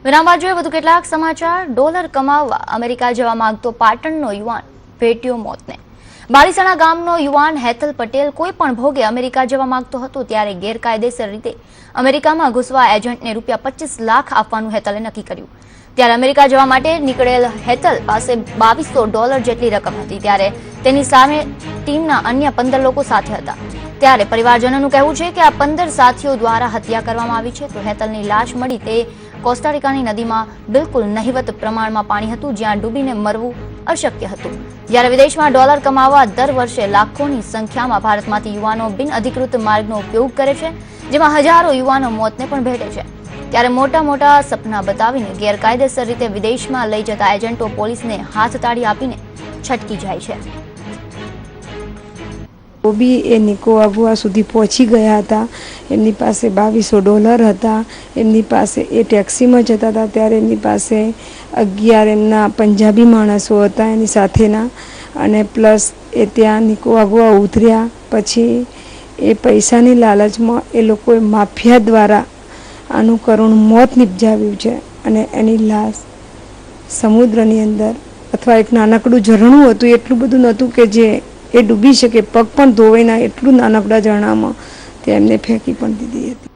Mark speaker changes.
Speaker 1: વિરામ બાદ જોઈએ વધુ કેટલાક સમાચાર। ડોલર કમાવવા અમેરિકા જવા માંગતો પાટણનો યુવાન ભેટ્યો મોતને। બારીસણા ગામનો યુવાન હેતલ પટેલ કોઈ પણ ભોગે અમેરિકા જવા માંગતો હતો ત્યારે ગેરકાયદેસર રીતે અમેરિકામાં ઘૂસવા એજન્ટને ₹25 લાખ આપવાનું હેતલે નક્કી કર્યું। ત્યારે અમેરિકા જવા માટે નીકળેલ હેતલ પાસે $2200 જેટલી રકમ હતી ત્યારે તેની સામે ટીમના અન્ય 15 લોકો સાથે હતા। ત્યારે પરિવારજનોનું કહેવું છે કે આ 15 સાથીઓ દ્વારા હત્યા કરવામાં આવી છે। તો હેતલની લાશ મળી તે કોસ્ટારિકાની નદીમાં બિલકુલ નહિવત પ્રમાણમાં પાણી હતું જ્યાં ડૂબીને મરવું અશક્ય હતું। જ્યારે વિદેશમાં ડોલર કમાવવા દર વર્ષે લાખોની સંખ્યામાં ભારતમાંથી યુવાનો બિનઅધિકૃત માર્ગનો ઉપયોગ કરે છે જેમાં હજારો યુવાનો મોતને પણ ભેટે છે। ત્યારે મોટા મોટા સપના બતાવીને ગેરકાયદેસર રીતે વિદેશમાં લઈ જતા એજન્ટો પોલીસને હાથતાળી આપીને છટકી જાય છે।
Speaker 2: બી એ નિકોગુઆ સુધી પહોંચી ગયા હતા। એમની પાસે $2200 હતા। એમની પાસે એ ટેક્સીમાં જતા હતા ત્યારે એમની પાસે 11 એમના પંજાબી માણસો હતા એની સાથેના અને પ્લસ એ ત્યાં નિકોગુઆ ઉતર્યા પછી એ પૈસાની લાલચમાં એ લોકોએ માફિયા દ્વારા આનું કરુણ મોત નિપજાવ્યું છે અને એની લાશ સમુદ્રની અંદર અથવા એક નાનકડું ઝરણું હતું એટલું બધું નહોતું કે જે એ ડૂબી શકે પગ પણ ધોવાઈ ના એટલું નાનકડા ઝરણામાં તે એમને ફેંકી પણ દીધી હતી।